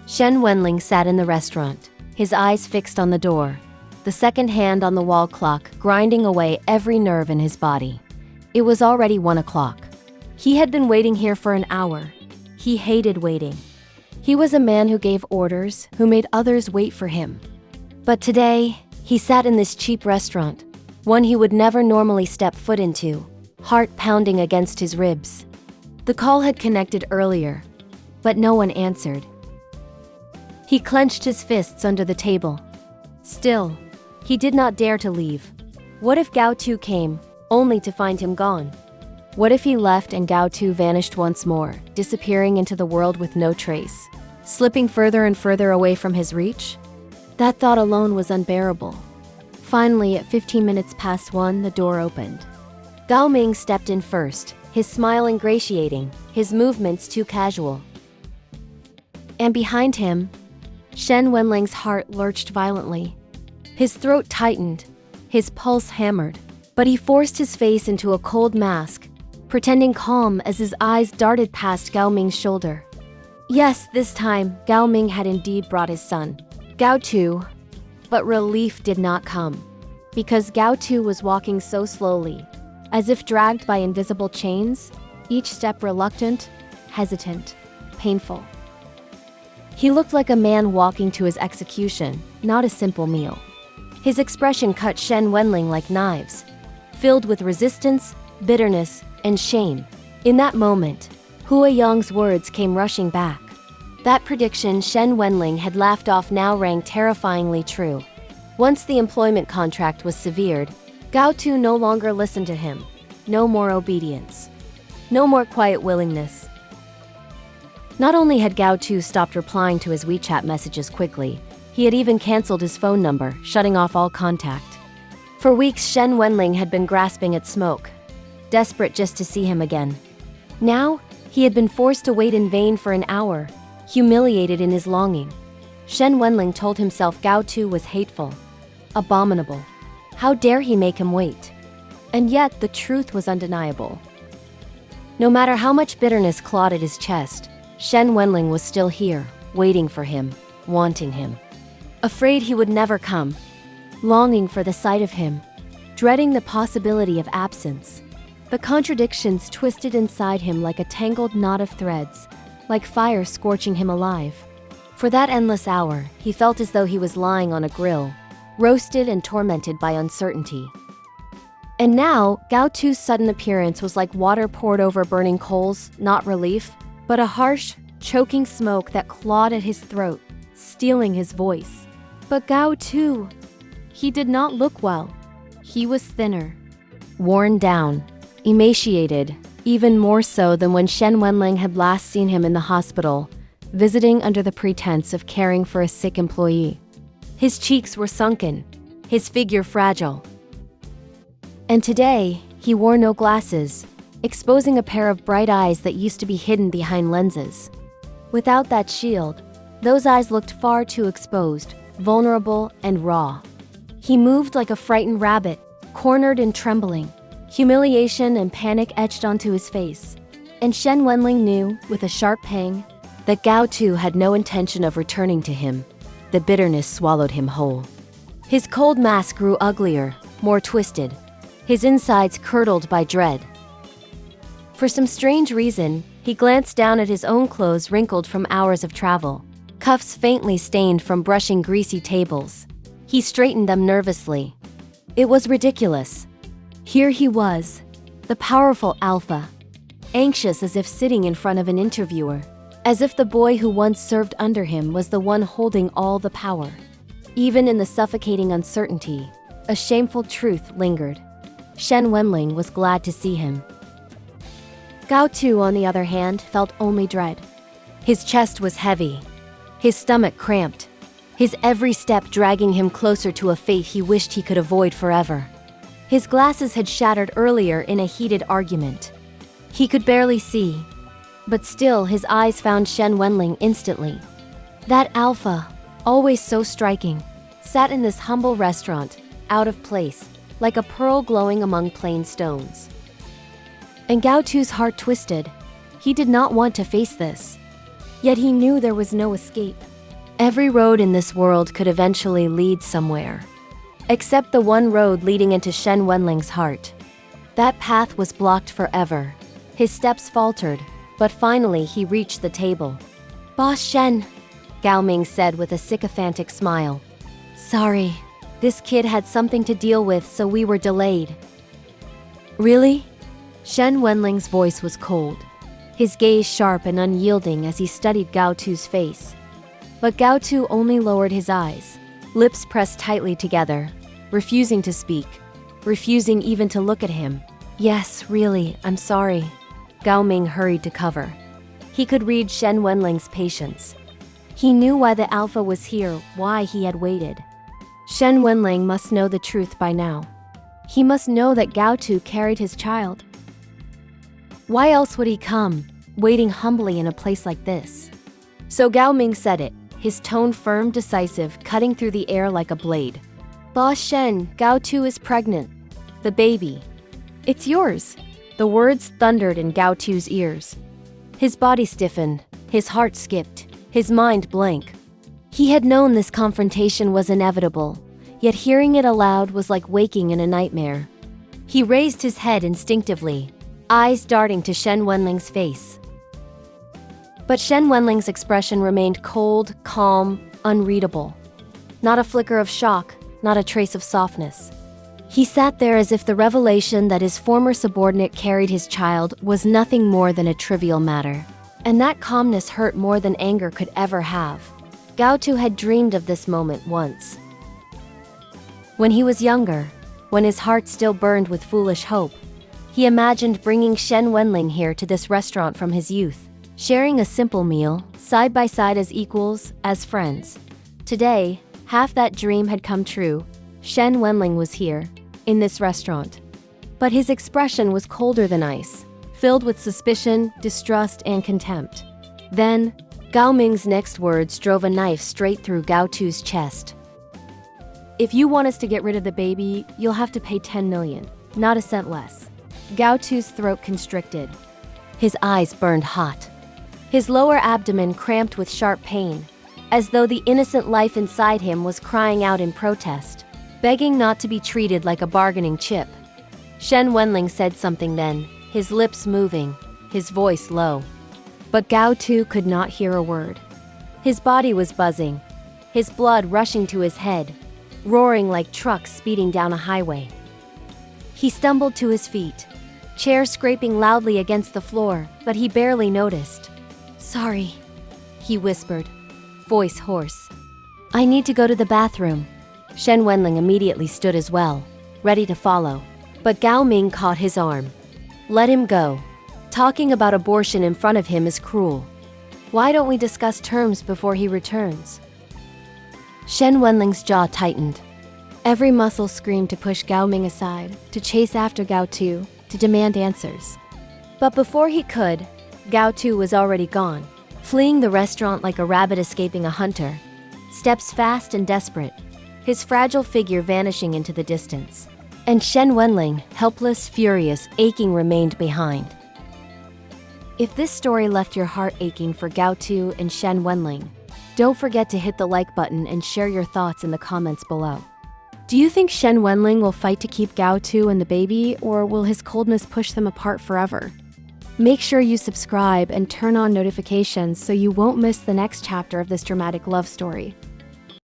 Shen Wenlang sat in the restaurant, his eyes fixed on the door, the second hand on the wall clock grinding away every nerve in his body. It was already 1 o'clock. He had been waiting here for an hour. He hated waiting. He was a man who gave orders, who made others wait for him. But today, he sat in this cheap restaurant, one he would never normally step foot into, heart pounding against his ribs. The call had connected earlier, but no one answered. He clenched his fists under the table. Still, he did not dare to leave. What if Gao Tu came, only to find him gone? What if he left and Gao Tu vanished once more, disappearing into the world with no trace, slipping further and further away from his reach? That thought alone was unbearable. Finally, at 15 minutes past 1, the door opened. Gao Ming stepped in first, his smile ingratiating, his movements too casual. And behind him, Shen Wenlang's heart lurched violently. His throat tightened, his pulse hammered, but he forced his face into a cold mask, pretending calm as his eyes darted past Gao Ming's shoulder. Yes, this time, Gao Ming had indeed brought his son, Gao Tu. But relief did not come, because Gao Tu was walking so slowly, as if dragged by invisible chains, each step reluctant, hesitant, painful. He looked like a man walking to his execution, not a simple meal. His expression cut Shen Wenlang like knives, filled with resistance, bitterness, and shame. In that moment, Hua Yang's words came rushing back. That prediction Shen Wenlang had laughed off now rang terrifyingly true. Once the employment contract was severed, Gao Tu no longer listened to him. No more obedience. No more quiet willingness. Not only had Gao Tu stopped replying to his WeChat messages quickly, he had even cancelled his phone number, shutting off all contact. For weeks, Shen Wenlang had been grasping at smoke, desperate just to see him again. Now, he had been forced to wait in vain for an hour, humiliated in his longing. Shen Wenlang told himself Gao Tu was hateful, abominable. How dare he make him wait? And yet, the truth was undeniable. No matter how much bitterness clawed at his chest, Shen Wenlang was still here, waiting for him, wanting him. Afraid he would never come, longing for the sight of him, dreading the possibility of absence. The contradictions twisted inside him like a tangled knot of threads, like fire scorching him alive. For that endless hour, he felt as though he was lying on a grill, roasted and tormented by uncertainty. And now, Gao Tu's sudden appearance was like water poured over burning coals, not relief, but a harsh, choking smoke that clawed at his throat, stealing his voice. But Gao Tu, he did not look well. He was thinner, worn down, emaciated, even more so than when Shen Wenlang had last seen him in the hospital, visiting under the pretense of caring for a sick employee. His cheeks were sunken, his figure fragile. And today, he wore no glasses, exposing a pair of bright eyes that used to be hidden behind lenses. Without that shield, those eyes looked far too exposed, vulnerable, and raw. He moved like a frightened rabbit, cornered and trembling, humiliation and panic etched onto his face. And Shen Wenlang knew, with a sharp pang, that Gao Tu had no intention of returning to him. The bitterness swallowed him whole. His cold mask grew uglier, more twisted, his insides curdled by dread. For some strange reason, he glanced down at his own clothes wrinkled from hours of travel, cuffs faintly stained from brushing greasy tables. He straightened them nervously. It was ridiculous. Here he was, the powerful alpha, anxious as if sitting in front of an interviewer, as if the boy who once served under him was the one holding all the power. Even in the suffocating uncertainty, a shameful truth lingered. Shen Wenlang was glad to see him. Gao Tu, on the other hand, felt only dread. His chest was heavy, his stomach cramped, his every step dragging him closer to a fate he wished he could avoid forever. His glasses had shattered earlier in a heated argument. He could barely see, but still his eyes found Shen Wenlang instantly. That alpha, always so striking, sat in this humble restaurant, out of place, like a pearl glowing among plain stones. And Gao Tu's heart twisted. He did not want to face this. Yet he knew there was no escape. Every road in this world could eventually lead somewhere. Except the one road leading into Shen Wenlang's heart. That path was blocked forever. His steps faltered, but finally he reached the table. "Boss Shen," Gao Ming said with a sycophantic smile. "Sorry, this kid had something to deal with, so we were delayed." "Really?" Shen Wenlang's voice was cold, his gaze sharp and unyielding as he studied Gao Tu's face. But Gao Tu only lowered his eyes, lips pressed tightly together, refusing to speak, refusing even to look at him. "Yes, really, I'm sorry." Gao Ming hurried to cover. He could read Shen Wenlang's patience. He knew why the alpha was here, why he had waited. Shen Wenlang must know the truth by now. He must know that Gao Tu carried his child. Why else would he come, waiting humbly in a place like this? So Gao Ming said it, his tone firm, decisive, cutting through the air like a blade. "Boss Shen, Gao Tu is pregnant. The baby. It's yours." The words thundered in Gao Tu's ears. His body stiffened, his heart skipped, his mind blank. He had known this confrontation was inevitable, yet hearing it aloud was like waking in a nightmare. He raised his head instinctively, eyes darting to Shen Wenlang's face. But Shen Wenlang's expression remained cold, calm, unreadable. Not a flicker of shock, not a trace of softness. He sat there as if the revelation that his former subordinate carried his child was nothing more than a trivial matter. And that calmness hurt more than anger could ever have. Gao Tu had dreamed of this moment once. When he was younger, when his heart still burned with foolish hope, he imagined bringing Shen Wenlang here to this restaurant from his youth, sharing a simple meal, side by side as equals, as friends. Today, half that dream had come true. Shen Wenlang was here, in this restaurant. But his expression was colder than ice, filled with suspicion, distrust, and contempt. Then, Gao Ming's next words drove a knife straight through Gao Tu's chest. "If you want us to get rid of the baby, you'll have to pay 10 million, not a cent less." Gao Tu's throat constricted. His eyes burned hot. His lower abdomen cramped with sharp pain, as though the innocent life inside him was crying out in protest, begging not to be treated like a bargaining chip. Shen Wenlang said something then, his lips moving, his voice low. But Gao Tu could not hear a word. His body was buzzing, his blood rushing to his head, roaring like trucks speeding down a highway. He stumbled to his feet, chair scraping loudly against the floor, but he barely noticed. "Sorry," he whispered, voice hoarse. "I need to go to the bathroom." Shen Wenlang immediately stood as well, ready to follow. But Gao Ming caught his arm. "Let him go. Talking about abortion in front of him is cruel. Why don't we discuss terms before he returns?" Shen Wenlang's jaw tightened. Every muscle screamed to push Gao Ming aside, to chase after Gao Tu, to demand answers. But before he could, Gao Tu was already gone, fleeing the restaurant like a rabbit escaping a hunter, steps fast and desperate, his fragile figure vanishing into the distance. And Shen Wenlang, helpless, furious, aching, remained behind. If this story left your heart aching for Gao Tu and Shen Wenlang, don't forget to hit the like button and share your thoughts in the comments below. Do you think Shen Wenlang will fight to keep Gao Tu and the baby, or will his coldness push them apart forever? Make sure you subscribe and turn on notifications so you won't miss the next chapter of this dramatic love story.